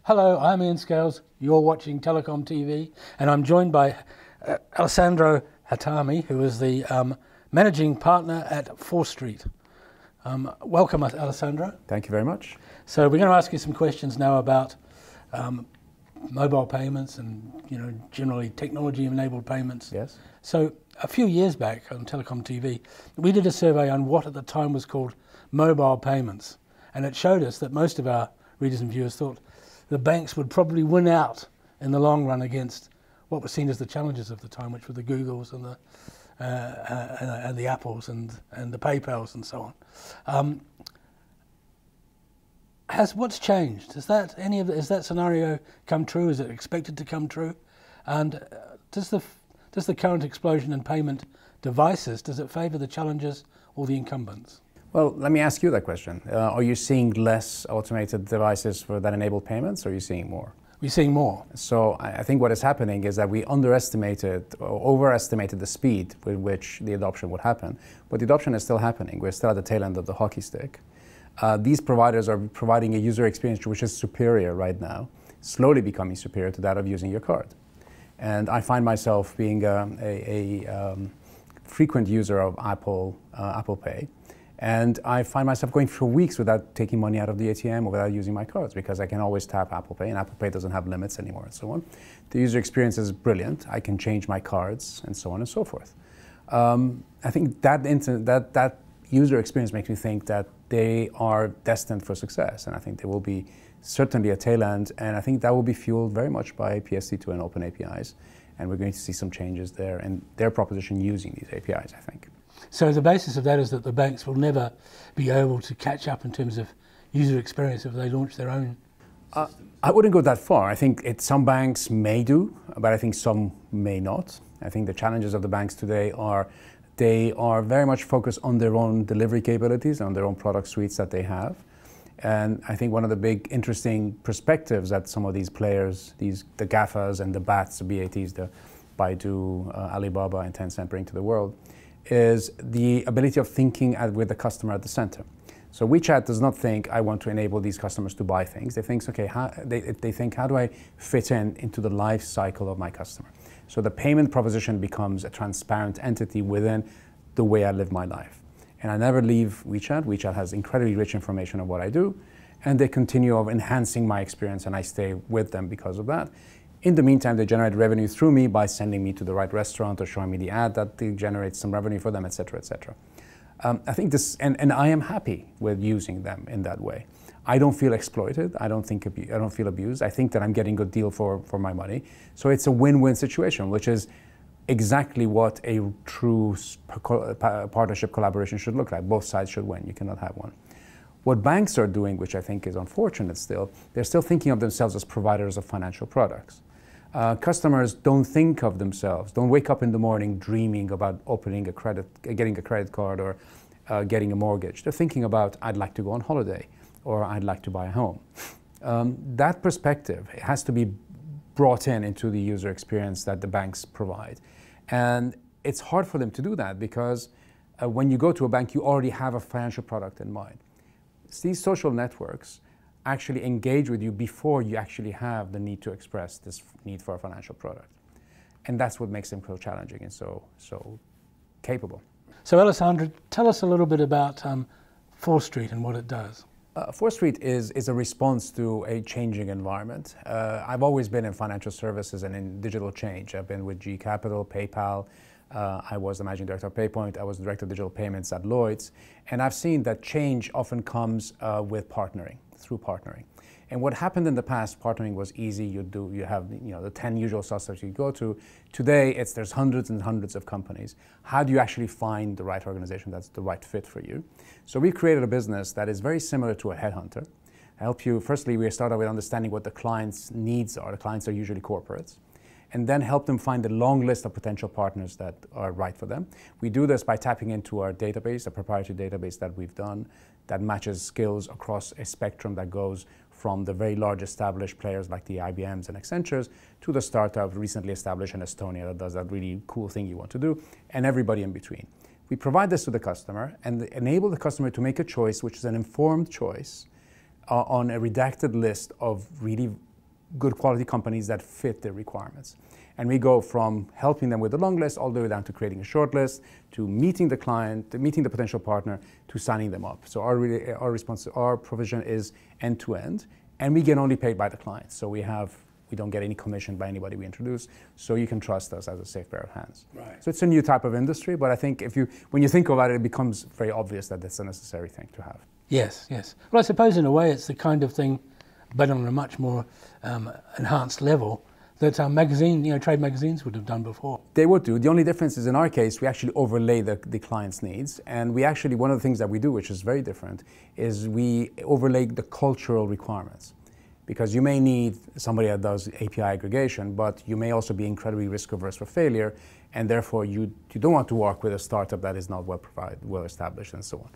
Hello, I'm Ian Scales. You're watching TelecomTV, and I'm joined by Alessandro Hatami, who is the managing partner at Forestreet. Welcome, Alessandro. Thank you very much. So we're going to ask you some questions now about mobile payments and generally technology-enabled payments. Yes. So a few years back on TelecomTV, we did a survey on what at the time was called mobile payments, and it showed us that most of our readers and viewers thought the banks would probably win out in the long run against what were seen as the challenges of the time, which were the Googles and the Apples and the PayPals and so on. What's changed? Has that scenario come true? Is it expected to come true? And does the current explosion in payment devices, does it favour the challengers or the incumbents? Well, let me ask you that question. Are you seeing less automated devices that enable payments, or are you seeing more? We're seeing more. So I think what is happening is that we underestimated or overestimated the speed with which the adoption would happen. But the adoption is still happening. We're still at the tail end of the hockey stick. These providers are providing a user experience which is superior right now, slowly becoming superior to that of using your card. And I find myself being a frequent user of Apple Pay. And I find myself going for weeks without taking money out of the ATM or without using my cards, because I can always tap Apple Pay, and Apple Pay doesn't have limits anymore and so on. The user experience is brilliant. I can change my cards and so on and so forth. I think that user experience makes me think that they are destined for success, and I think there will be certainly a tail end, and I think that will be fueled very much by PSD2 and open APIs, and we're going to see some changes there in their proposition using these APIs, I think. So the basis of that is that the banks will never be able to catch up in terms of user experience if they launch their own system? I wouldn't go that far. I think some banks may do, but I think some may not. I think the challenges of the banks today are they are very much focused on their own delivery capabilities, on their own product suites that they have. And I think one of the big interesting perspectives that some of these players, the GAFAs and the BATs, the BATs, the Baidu, Alibaba and Tencent bring to the world, is the ability of thinking with the customer at the center. So WeChat does not think, I want to enable these customers to buy things. They think, okay, they think, how do I fit into the life cycle of my customer? So the payment proposition becomes a transparent entity within the way I live my life. And I never leave WeChat. WeChat has incredibly rich information of what I do, and they continue of enhancing my experience, and I stay with them because of that. In the meantime, they generate revenue through me by sending me to the right restaurant or showing me the ad that generates some revenue for them, etc., etc. I think this, and I am happy with using them in that way. I don't feel exploited. I don't feel abused. I think that I'm getting a good deal for my money. So it's a win-win situation, which is exactly what a true partnership collaboration should look like. Both sides should win. You cannot have one. What banks are doing, which I think is unfortunate still, they're still thinking of themselves as providers of financial products. Customers don't think of themselves, don't wake up in the morning dreaming about getting a credit card or getting a mortgage. They're thinking about, I'd like to go on holiday, or I'd like to buy a home. That perspective has to be brought into the user experience that the banks provide. And it's hard for them to do that because when you go to a bank, you already have a financial product in mind. These social networks actually engage with you before you actually have the need to express this need for a financial product. And that's what makes them so challenging and so capable. So Alessandro, tell us a little bit about Forestreet and what it does. Forestreet is a response to a changing environment. I've always been in financial services and in digital change. I've been with G Capital, PayPal. I was the managing director of PayPoint. I was the director of digital payments at Lloyd's. And I've seen that change often comes with partnering, through partnering. And what happened in the past, partnering was easy. You have the 10 usual suspects you go to. Today, there's hundreds and hundreds of companies. How do you actually find the right organization that's the right fit for you? So we've created a business that is very similar to a headhunter. I help you, firstly, we start out with understanding what the client's needs are. The clients are usually corporates. And then help them find a long list of potential partners that are right for them. We do this by tapping into our database, a proprietary database that we've done that matches skills across a spectrum that goes from the very large established players like the IBMs and Accentures to the startup recently established in Estonia that does that really cool thing you want to do, and everybody in between. We provide this to the customer and enable the customer to make a choice, which is an informed choice on a redacted list of really good quality companies that fit their requirements. And we go from helping them with the long list all the way down to creating a short list, to meeting the client, meeting the potential partner, to signing them up. So our provision is end to end, and we get only paid by the client. So we don't get any commission by anybody we introduce. So you can trust us as a safe pair of hands. Right. So it's a new type of industry, but I think when you think about it, it becomes very obvious that that's a necessary thing to have. Yes, yes. Well, I suppose in a way it's the kind of thing, but on a much more enhanced level, that trade magazines would have done before. They would do. The only difference is in our case, we actually overlay the client's needs. And one of the things that we do, which is very different, is we overlay the cultural requirements. Because you may need somebody that does API aggregation, but you may also be incredibly risk averse for failure, and therefore you don't want to work with a startup that is not well established and so on.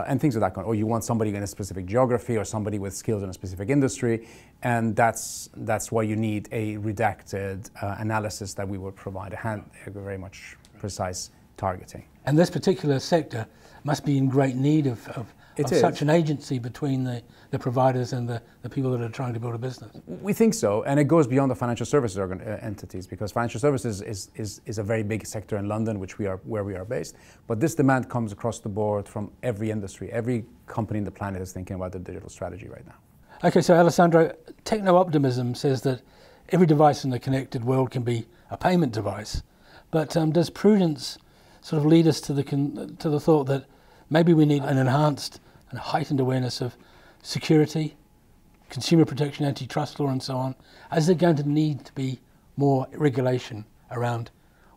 And things of that kind. Or you want somebody in a specific geography or somebody with skills in a specific industry, and that's why you need a redacted analysis that we would provide, a very much precise targeting. And this particular sector must be in great need of such an agency between the providers and the people that are trying to build a business. We think so, and it goes beyond the financial services entities, because financial services is a very big sector in London, where we are based. But this demand comes across the board from every industry. Every company on the planet is thinking about their digital strategy right now. Okay, so Alessandro, techno-optimism says that every device in the connected world can be a payment device. But does prudence sort of lead us to the thought that maybe we need an enhanced and heightened awareness of security, consumer protection, antitrust law and so on? Is there going to need to be more regulation around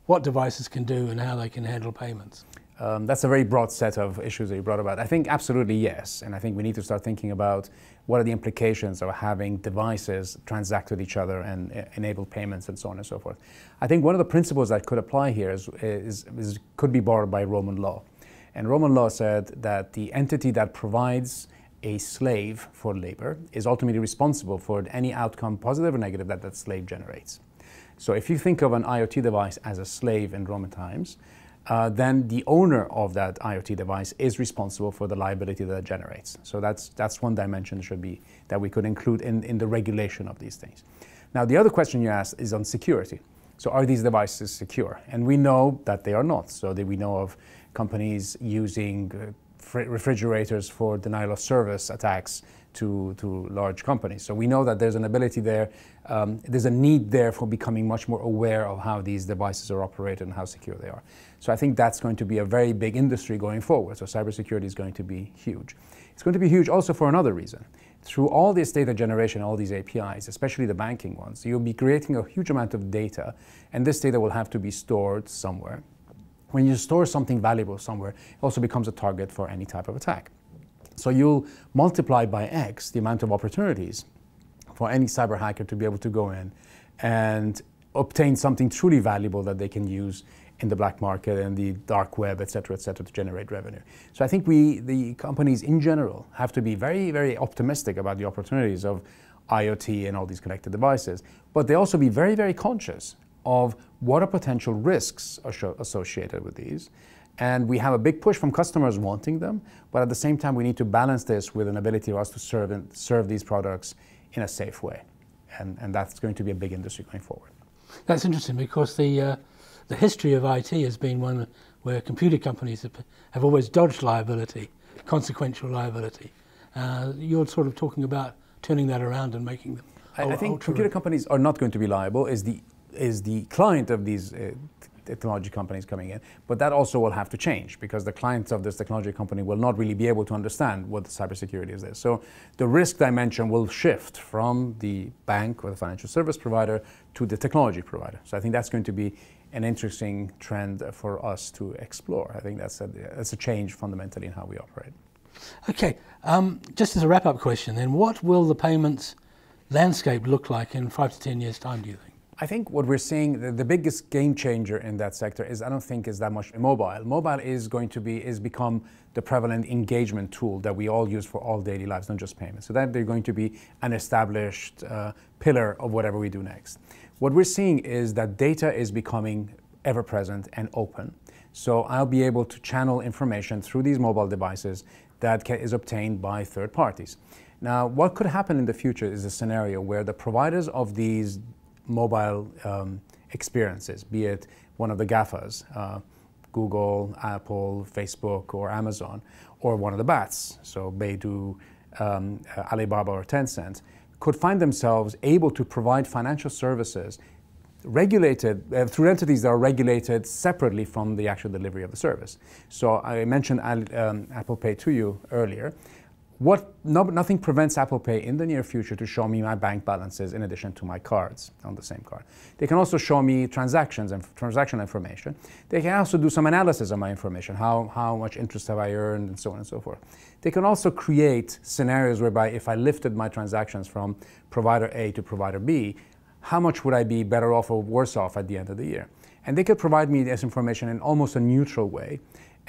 what devices can do and how they can handle payments? That's a very broad set of issues that you brought about. I think absolutely yes, and I think we need to start thinking about what are the implications of having devices transact with each other and enable payments and so on and so forth. I think one of the principles that could apply here could be borrowed by Roman law. And Roman law said that the entity that provides a slave for labor is ultimately responsible for any outcome, positive or negative, that slave generates. So if you think of an IoT device as a slave in Roman times, then the owner of that IoT device is responsible for the liability that it generates. So that's one dimension that we could include in the regulation of these things. Now, the other question you asked is on security. So are these devices secure? And we know that they are not. So we know of companies using refrigerators for denial of service attacks to large companies. So we know that there's an ability there, there's a need there for becoming much more aware of how these devices are operated and how secure they are. So I think that's going to be a very big industry going forward. So cybersecurity is going to be huge. It's going to be huge also for another reason. Through all this data generation, all these APIs, especially the banking ones, you'll be creating a huge amount of data, and this data will have to be stored somewhere. When you store something valuable somewhere, it also becomes a target for any type of attack. So you'll multiply by X the amount of opportunities for any cyber hacker to be able to go in and obtain something truly valuable that they can use in the black market and the dark web, et cetera, to generate revenue. So I think the companies in general, have to be very, very optimistic about the opportunities of IoT and all these connected devices, but they also be very, very conscious of what are potential risks associated with these. And we have a big push from customers wanting them, but at the same time we need to balance this with an ability for us to serve these products in a safe way. And that's going to be a big industry going forward. That's interesting, because the history of IT has been one where computer companies have always dodged liability, consequential liability. You're sort of talking about turning that around and making them I think computer companies are not going to be liable, is the client of these technology companies coming in, but that also will have to change, because the clients of this technology company will not really be able to understand what the cybersecurity is there. So the risk dimension will shift from the bank or the financial service provider to the technology provider. So I think that's going to be an interesting trend for us to explore. I think that's a change fundamentally in how we operate. Okay, just as a wrap-up question then, what will the payments landscape look like in 5 to 10 years' time, do you think? I think what we're seeing, the biggest game changer in that sector is, I don't think is that much mobile. Mobile is become the prevalent engagement tool that we all use for all daily lives, not just payments. So that they're going to be an established pillar of whatever we do next. What we're seeing is that data is becoming ever present and open. So I'll be able to channel information through these mobile devices that is obtained by third parties. Now, what could happen in the future is a scenario where the providers of these mobile experiences, be it one of the GAFAs, Google, Apple, Facebook, or Amazon, or one of the BATs, so Baidu, Alibaba, or Tencent, could find themselves able to provide financial services regulated through entities that are regulated separately from the actual delivery of the service. So I mentioned Apple Pay to you earlier. Nothing prevents Apple Pay in the near future to show me my bank balances in addition to my cards on the same card. They can also show me transactions and transaction information. They can also do some analysis of my information, how much interest have I earned, and so on and so forth. They can also create scenarios whereby if I lifted my transactions from provider A to provider B, how much would I be better off or worse off at the end of the year? And they could provide me this information in almost a neutral way.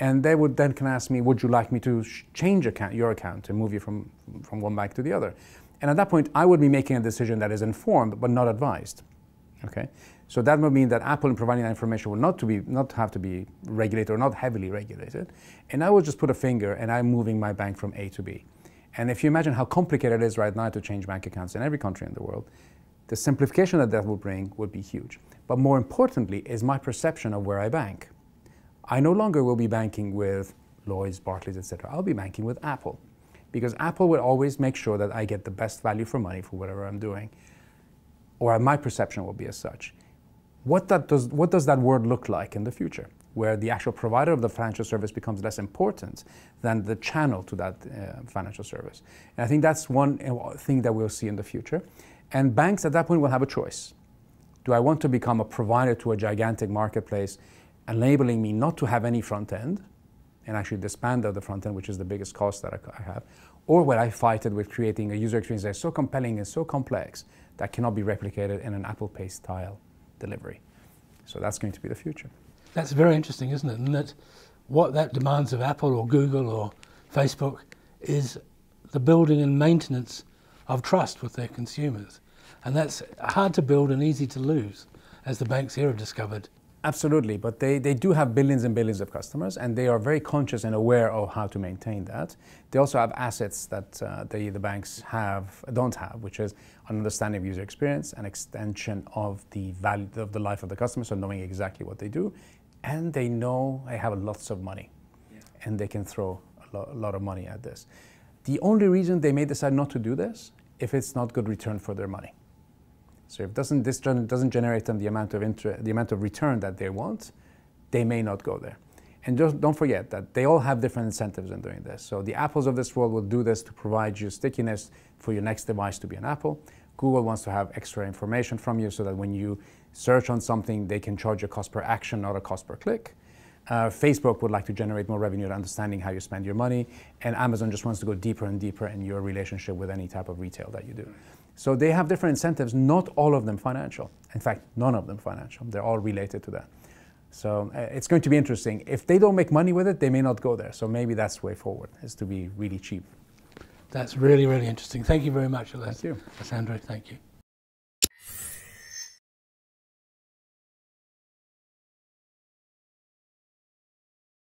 And they would then can ask me, would you like me to change your account and move you from one bank to the other? And at that point, I would be making a decision that is informed but not advised. Okay? So that would mean that Apple, in providing that information, will not have to be regulated or not heavily regulated. And I would just put a finger and I'm moving my bank from A to B. And if you imagine how complicated it is right now to change bank accounts in every country in the world, the simplification that will bring would be huge. But more importantly is my perception of where I bank. I no longer will be banking with Lloyds, Barclays, etc. I'll be banking with Apple, because Apple will always make sure that I get the best value for money for whatever I'm doing, or my perception will be as such. What does that world look like in the future, where the actual provider of the financial service becomes less important than the channel to that financial service? And I think that's one thing that we'll see in the future. And banks at that point will have a choice. Do I want to become a provider to a gigantic marketplace, enabling me not to have any front end, and actually disband of the front end, which is the biggest cost that I have? Or will I fight it with creating a user experience that is so compelling and so complex that cannot be replicated in an Apple Pay style delivery? So that's going to be the future. That's very interesting, isn't it? And that what that demands of Apple or Google or Facebook is the building and maintenance of trust with their consumers. And that's hard to build and easy to lose, as the banks here have discovered. Absolutely, but they do have billions and billions of customers, and they are very conscious and aware of how to maintain that. They also have assets that the banks don't have, which is an understanding of user experience, an extension of the value of the life of the customer, so knowing exactly what they do, and they know they have lots of money, and they can throw a lot of money at this. The only reason they may decide not to do this, if it's not good return for their money. So if this doesn't generate them the amount of return that they want, they may not go there. And don't forget that they all have different incentives in doing this. So the Apples of this world will do this to provide you stickiness for your next device to be an Apple. Google wants to have extra information from you so that when you search on something, they can charge a cost per action, not a cost per click. Facebook would like to generate more revenue and understanding how you spend your money. And Amazon just wants to go deeper and deeper in your relationship with any type of retail that you do. So they have different incentives, not all of them financial. In fact, none of them financial. They're all related to that. So it's going to be interesting. If they don't make money with it, they may not go there. So maybe that's the way forward, is to be really cheap. That's really, really interesting. Thank you very much, Thank you. Alessandro. Thank you.